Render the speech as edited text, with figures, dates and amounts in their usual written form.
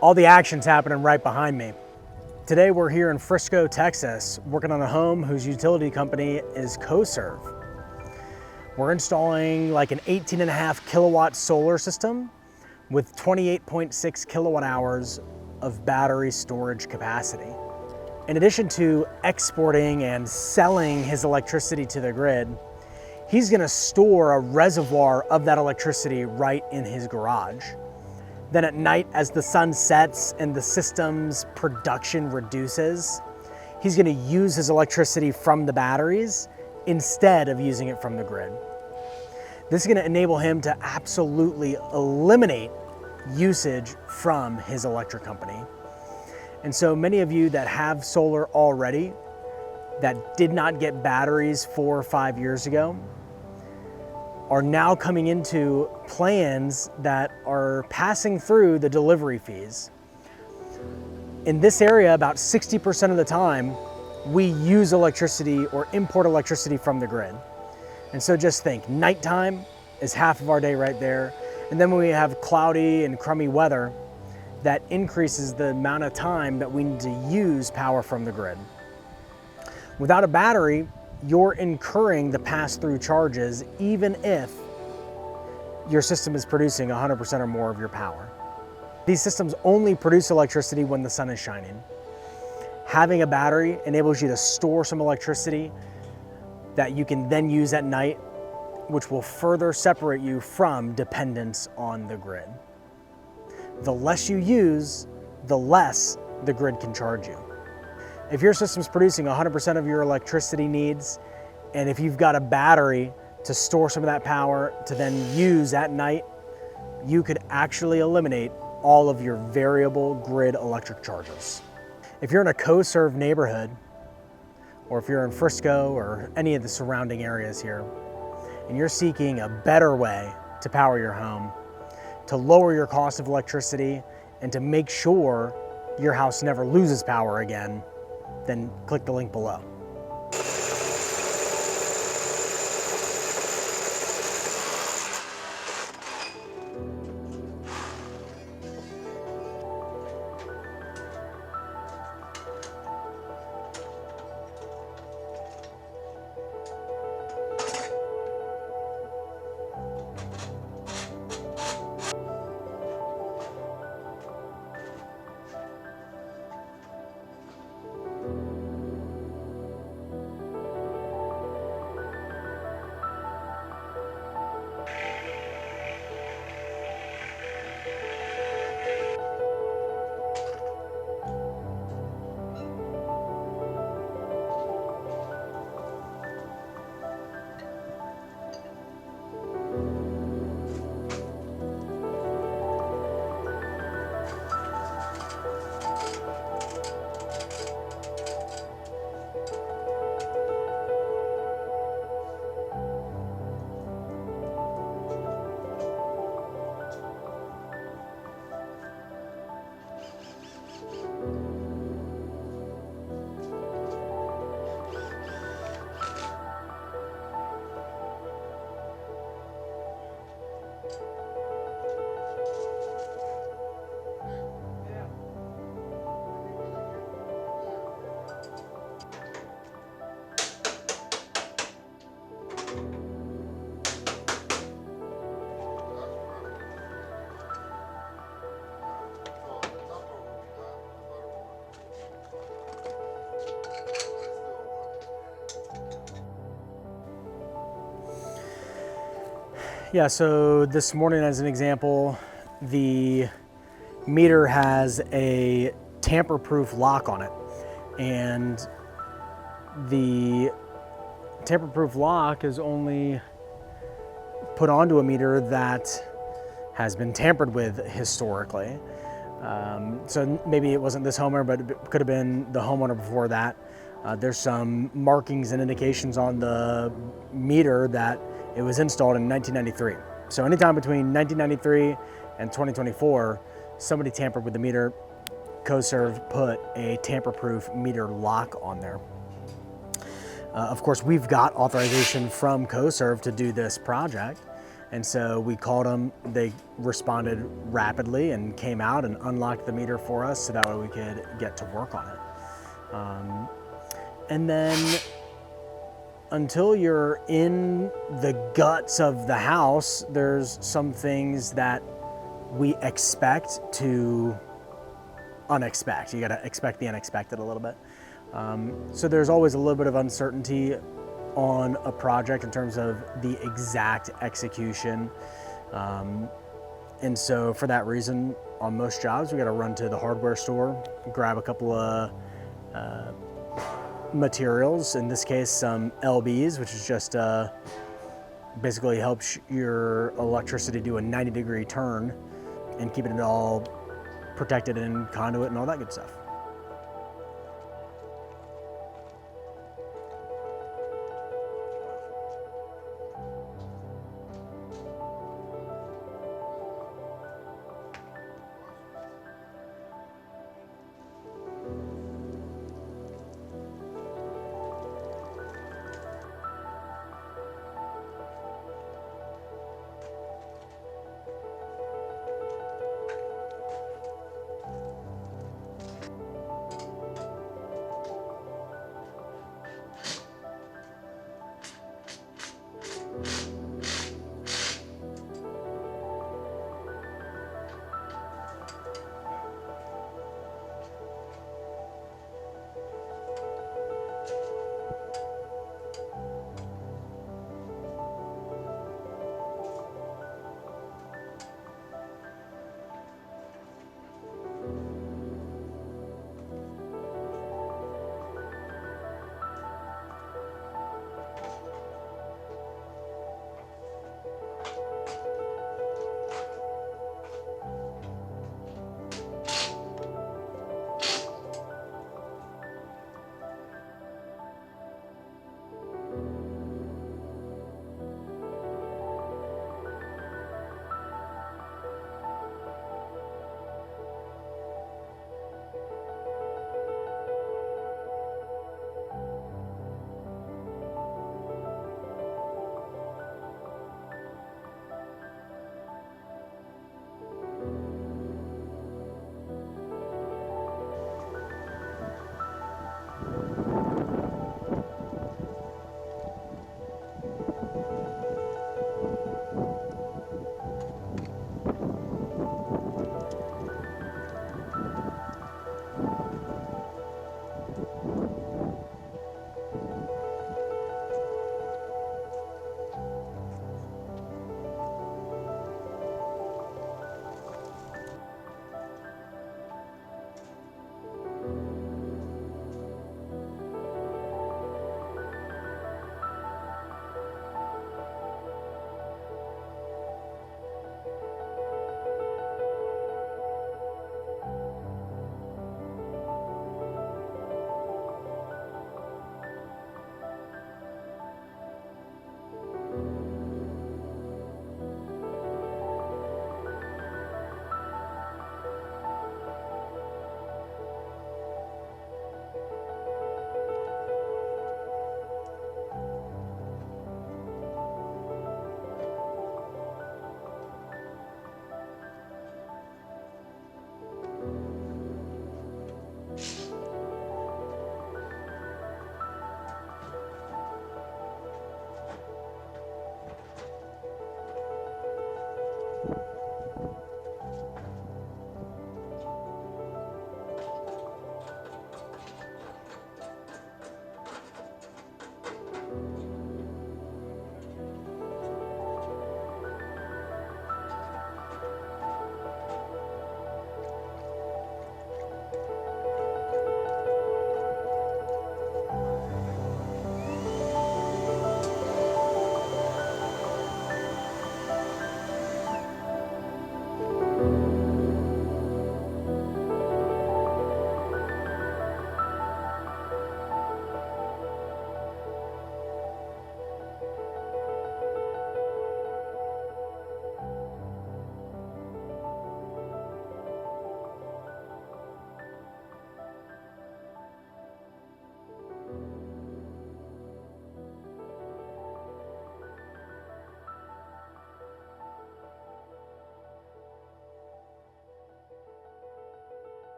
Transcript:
All the action's happening right behind me. Today we're here in Frisco, Texas, working on a home whose utility company is CoServe. We're installing like an 18.5 kilowatt solar system with 28.6 kilowatt hours of battery storage capacity. In addition to exporting and selling his electricity to the grid, he's gonna store a reservoir of that electricity right in his garage. Then at night, as the sun sets and the system's production reduces, he's gonna use his electricity from the batteries instead of using it from the grid. This is gonna enable him to absolutely eliminate usage from his electric company. And so many of you that have solar already, that did not get batteries 4 or 5 years ago, are now coming into plans that are passing through the delivery fees. In this area, about 60% of the time, we use electricity or import electricity from the grid. And so just think, nighttime is half of our day right there. And then when we have cloudy and crummy weather, that increases the amount of time that we need to use power from the grid. Without a battery, you're incurring the pass-through charges even if your system is producing 100% or more of your power. These systems only produce electricity when the sun is shining. Having a battery enables you to store some electricity that you can then use at night, which will further separate you from dependence on the grid. The less you use, the less the grid can charge you. If your system's producing 100% of your electricity needs, and if you've got a battery to store some of that power to then use at night, you could actually eliminate all of your variable grid electric charges. If you're in a CoServe neighborhood, or if you're in Frisco or any of the surrounding areas here, and you're seeking a better way to power your home, to lower your cost of electricity, and to make sure your house never loses power again, then click the link below. Yeah, so this morning as an example, the meter has a tamper-proof lock on it. And the tamper-proof lock is only put onto a meter that has been tampered with historically. So maybe it wasn't this homeowner, but it could have been the homeowner before that. There's some markings and indications on the meter that it was installed in 1993. So anytime between 1993 and 2024, somebody tampered with the meter. CoServe put a tamper-proof meter lock on there. Of course, we've got authorization from CoServe to do this project. And so we called them, they responded rapidly and came out and unlocked the meter for us so that way we could get to work on it. And then until you're in the guts of the house, there's some things that we expect to unexpect. You gotta expect the unexpected a little bit. So there's always a little bit of uncertainty on a project in terms of the exact execution. And so for that reason, on most jobs, we gotta run to the hardware store, grab a couple of materials, in this case, some LBs, which is just basically helps your electricity do a 90-degree turn and keeping it all protected in conduit and all that good stuff.